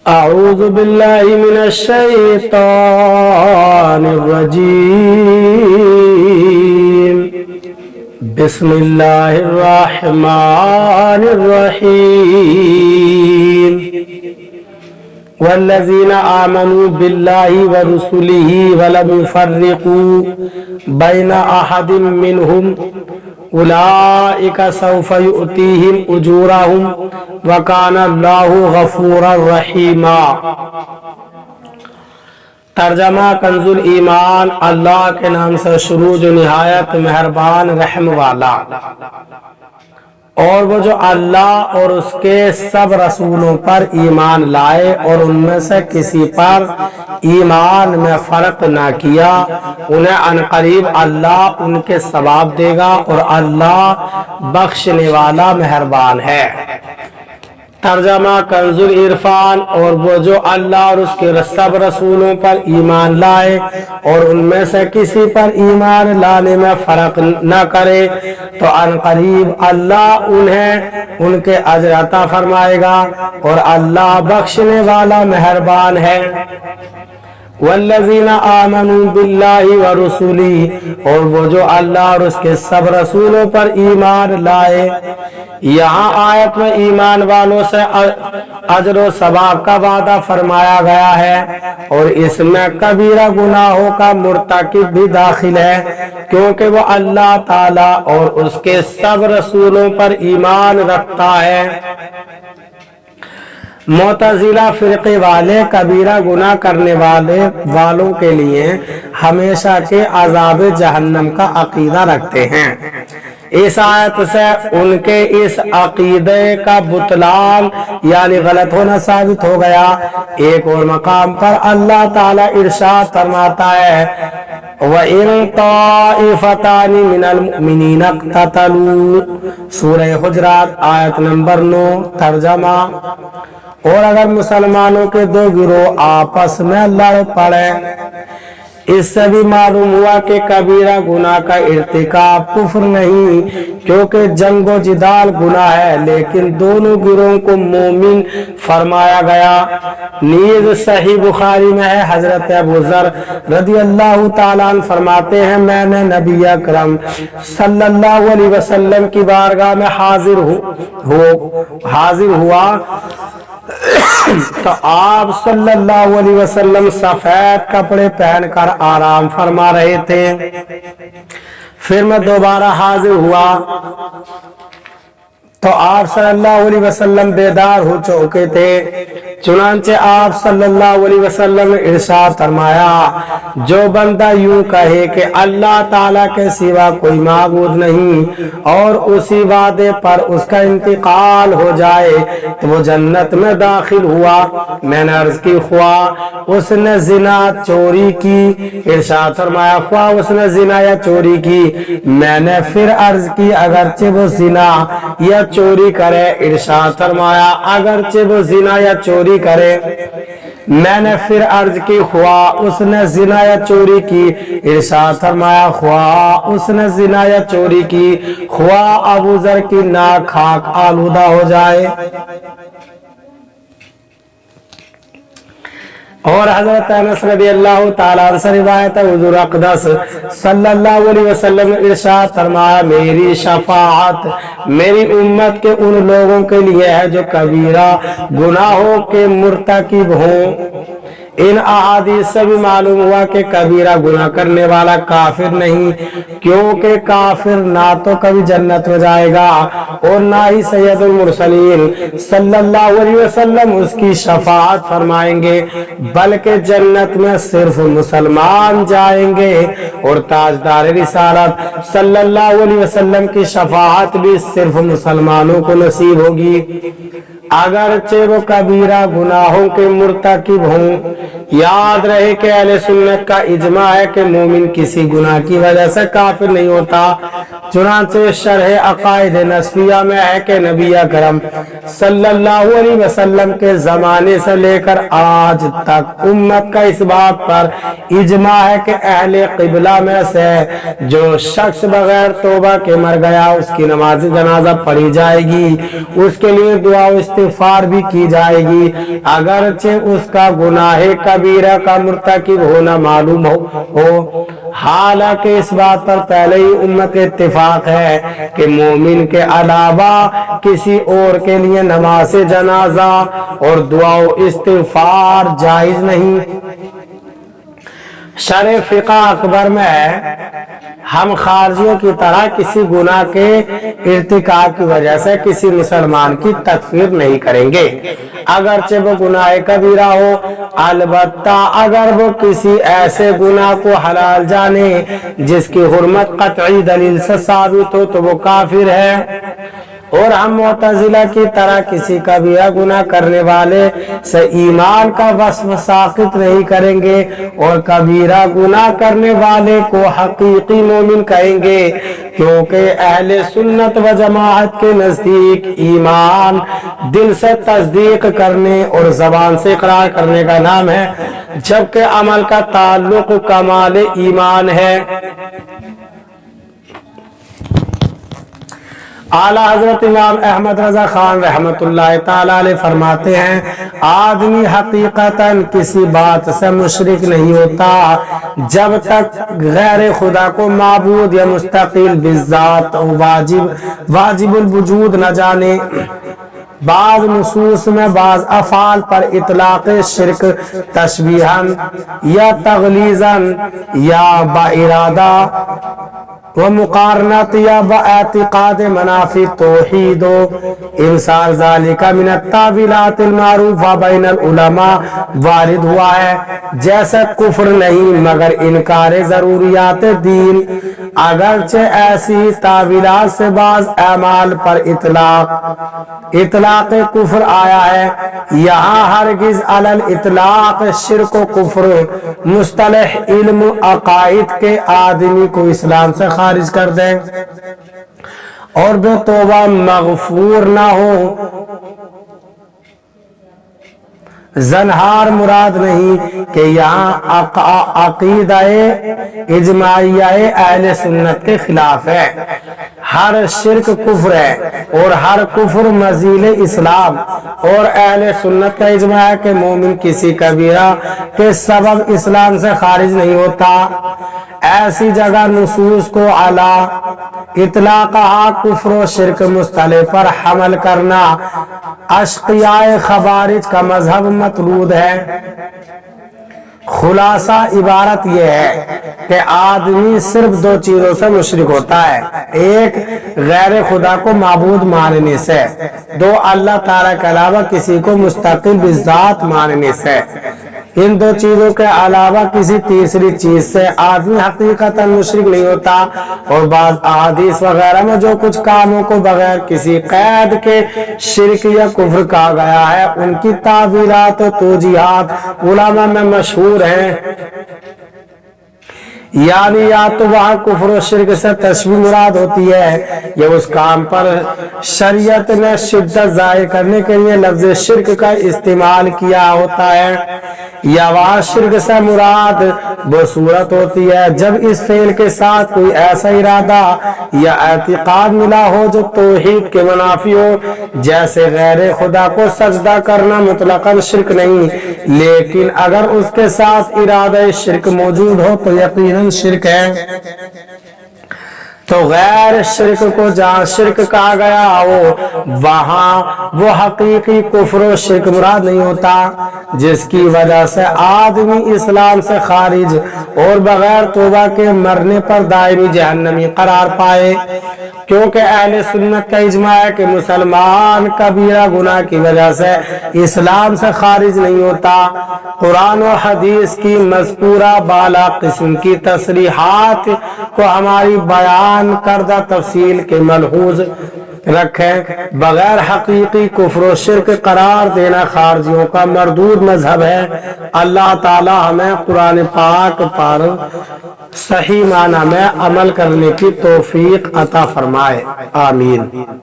أعوذ بالله من الشيطان الرجيم بسم الله الرحمن الرحيم والذين آمنوا بالله ورسله ولم يفرقوا بين أحد منهم أولئك سوف يؤتيهم أجورهم وكان الله غفورا رحيما۔ ترجمہ کنزُ ایمان، اللہ کے نام سے شروع جو نہایت مہربان رحم والا۔ اور وہ جو اللہ اور اس کے سب رسولوں پر ایمان لائے اور ان میں سے کسی پر ایمان میں فرق نہ کیا، انہیں عنقریب اللہ ان کے ثواب دے گا اور اللہ بخشنے والا مہربان ہے۔ ترجمہ کنزُ العرفان، اور وہ جو اللہ اور اس کے سب رسولوں پر ایمان لائے اور ان میں سے کسی پر ایمان لانے میں فرق نہ کرے تو عنقریب اللہ انہیں ان کے اجر عطا فرمائے گا اور اللہ بخشنے والا مہربان ہے۔ والذین آمنوا باللہ ورسولہ، اور وہ جو اللہ اور اس کے سب رسولوں پر ایمان لائے۔ یہاں آیت میں ایمان والوں سے اجر و ثواب کا وعدہ فرمایا گیا ہے اور اس میں کبیرہ گناہوں کا مرتکب بھی داخل ہے، کیونکہ وہ اللہ تعالی اور اس کے سب رسولوں پر ایمان رکھتا ہے۔ معتزلہ فرقے والے کبیرہ گناہ کرنے والوں کے لیے ہمیشہ کے عذاب جہنم کا عقیدہ رکھتے ہیں۔ اس آیت سے ان کے اس عقیدے کا بطلان یعنی غلط ہونا ثابت ہو گیا۔ ایک اور مقام پر اللہ تعالی ارشاد فرماتا ہے وَإِن طَائِفَتَانِ مِنَ الْمُؤْمِنِينَ اقْتَتَلُوا، سورہ حجرات آیت نمبر 9۔ ترجمہ، اور اگر مسلمانوں کے دو گروہ آپس میں لڑ پڑے۔ اس سے بھی معلوم ہوا کہ کبیرہ گناہ کا ارتکاب کفر نہیں، کیونکہ جنگ و جدال گناہ ہے، لیکن دونوں گروہوں کو مومن فرمایا گیا۔ نیز صحیح بخاری میں ہے، حضرت ابو ذر رضی اللہ تعالیٰ عنہ فرماتے ہیں میں نے نبی اکرم صلی اللہ علیہ وسلم کی بارگاہ میں حاضر ہوا تو آپ صلی اللہ علیہ وسلم سفید کپڑے پہن کر آرام فرما رہے تھے۔ پھر میں دوبارہ حاضر ہوا تو آپ صلی اللہ علیہ وسلم بیدار ہو چکے تھے۔ چنانچہ آپ صلی اللہ علیہ وسلم نے ارشاد فرمایا جو بندہ یوں کہے کہ اللہ تعالیٰ کے سوا کوئی معبود نہیں اور اسی وعدے پر اس کا انتقال ہو جائے تو وہ جنت میں داخل ہوا۔ میں نے عرض کی خواہ اس نے زنا چوری کی، ارشاد فرمایا خواہ اس نے زنا یا چوری کی۔ میں نے پھر عرض کی اگرچہ وہ زنا یا چوری کرے، ارشاد فرمایا اگرچہ وہ زنا یا چوری کرے۔ میں نے پھر عرض کی خواہ اس نے زنا یا چوری کی، ارشاد فرمایا خواہ اس نے زنا یا چوری کی، خواہ ابو ذر کی ناک خاک آلودہ ہو جائے۔ اور حضرت انس رضی اللہ تعالیٰ عنہ سے روایت ہے حضور اقدس صلی اللہ علیہ وسلم نے ارشاد فرمایا میری شفاعت میری امت کے ان لوگوں کے لیے ہے جو کبیرہ گناہوں کے مرتکب ہوں۔ ان احادیث سے بھی معلوم ہوا کہ کبیرہ گناہ کرنے والا کافر نہیں، کیونکہ کافر نہ تو کبھی جنت میں جائے گا اور نہ ہی سید المرسلین صلی اللہ علیہ وسلم اس کی شفاعت فرمائیں گے، بلکہ جنت میں صرف مسلمان جائیں گے اور تاجدار رسالت صلی اللہ علیہ وسلم کی شفاعت بھی صرف مسلمانوں کو نصیب ہوگی، اگرچہ وہ کبیرہ گناہوں کے مرتکب ہوں۔ یاد رہے کہ اہل سنت کا اجماع ہے کہ مومن کسی گناہ کی وجہ سے کافر نہیں ہوتا۔ چنانچہ شرح عقائد نسبیہ میں ہے کہ نبی اکرم صلی اللہ علیہ وسلم کے زمانے سے لے کر آج تک امت کا اس بات پر اجماع ہے کہ اہل قبلہ میں سے جو شخص بغیر توبہ کے مر گیا اس کی نماز جنازہ پڑھی جائے گی، اس کے لیے دعا و इस्तिगफार भी की जाएगी, अगरचे उसका गुनाह कबीरा का मुर्तकिब होना मालूम हो। हालांकि इस बात पर पहले ही उम्मत के इत्तिफाक है कि मोमिन के अलावा किसी और के लिए नमाज जनाजा और दुआ इस्तिगफार जायज नहीं। शरह फिक़ह अकबर में हम खारजियों की तरह किसी गुनाह के इर्तिकाब की वजह से किसी मुसलमान की तकफीर नहीं करेंगे, अगरचे वो गुनाह कबीरा हो। अलबत्ता अगर वो किसी ऐसे गुनाह को हलाल जाने जिसकी हुर्मत कतई दलील से साबित हो तो वो काफिर है। और हम मुअतज़िला की तरह किसी कबीरा गुनाह करने वाले से ईमान का वस्फ साकित नहीं करेंगे और कबीरा गुनाह करने वाले को हकीकी मोमिन कहेंगे, क्योंकि अहले सुन्नत व जमाअत के नजदीक ईमान दिल से तस्दीक करने और जबान से इकरार करने का नाम है, जबकि अमल का ताल्लुक कमाल ईमान है। आला हजरत इमाम अहमद रजा खान रहमतुल्लाह ताला अलैह फरमाते हैं, आदमी हकीकतन किसी बात से मुशरिक नहीं होता जब तक गैर खुदा को माबूद या मुस्तकिल बिज़ात वाजिबुल वजूद न जाने। बाज नुसूस में बाज अफाल पर इतलाक़ शिरक तशबीहन या तगलीजन या बाइरादा व मुकारनत या बएतिक़ाद मनाफी तौहीदो इमसाल ज़ालिका मिन अत्ताविलातिल मारूफ़ा बैनल उलमा वारिद हुआ है। जैसे कुफ्र नहीं मगर इनकार ज़रूरियात दीन, अगरचे ऐसी ताविलात से बाज अमाल पर इतलाक़ कुफ्र आया है, यहाँ हरगिज़ अलल इतलाक़ शिर्क कुफ्र मुस्तलह इल्म अकाइद के आदमी को इस्लाम से खारिज कर दें और बे तौबा मगफूर ना हो। ज़नहार मुराद नहीं कि यहाँ अक़ीदा इजमाइया अहले सुन्नत के खिलाफ है। हर शिर्क कुफ्र है और हर कुफ्र मज़ील इस्लाम, और अहले सुन्नत का इजमा है कि मोमिन किसी कबीरा के सबब इस्लाम से खारिज नहीं होता। ऐसी जगह नुसूस को अला इतलाक़ा कुफ्र शिर्क मुस्तले पर हमल करना अश्क़ियाए खवारिज का मजहब मतलूद है। खुलासा इबारत यह है कि आदमी सिर्फ दो चीजों से मुशरिक होता है, एक गैर खुदा को माबूद मानने से, दो अल्लाह ताला के अलावा किसी को मुस्तकिल बिज़ात मानने से। इन दो चीजों के अलावा किसी तीसरी चीज से आदमी हकीकतन मुशरिक नहीं होता। और बाज़ अहादीस वगैरह में जो कुछ कामों को बगैर किसी कैद के शिर्क या कुफ्र कहा गया है, उनकी तावीलात और तौजीहात उलमा में मशहूर हैं। यानी या तो वहाँ कुफ्र और शिर्क से तशबीह मुराद होती है या उस काम पर शरीयत ने शिद्दत ज़ाहिर करने के लिए लफ्ज़ शिर्क का इस्तेमाल किया होता है, या वहाँ शिर्क से मुराद वो सूरत होती है जब इस फेल के साथ कोई ऐसा इरादा या एतिक़ाद मिला हो जो तौहीद के मुनाफी हो। जैसे गैर खुदा को सजदा करना मुतलकन शिर्क नहीं, लेकिन अगर उसके साथ इरादा शिर्क मौजूद हो तो यकीनन शिर्क है। तो गैर शिर्क को जहाँ शिर्क कहा गया हो वहाँ वो हकीकी कुफ्र और शिर्क मुराद नहीं होता, जिसकी वजह से आदमी इस्लाम से खारिज और बगैर तौबा के मरने पर दायमी जहन्नमी करार पाए। क्योंकि अहले सुन्नत का इजमा है कि मुसलमान कबीरा गुनाह की वजह से इस्लाम से खारिज नहीं होता। कुरान और हदीस की मज़कूरा बाला किस्म की तसरीहात को हमारी बयान करदा तफसील के मलहूज रखें। बगैर हकीकी कुफ्र और शिर्क करार देना खारजियों का मरदूद मजहब है। अल्लाह ताला हमें कुरान पाक पर सही माना में अमल करने की तौफीक अता फरमाए। आमीन।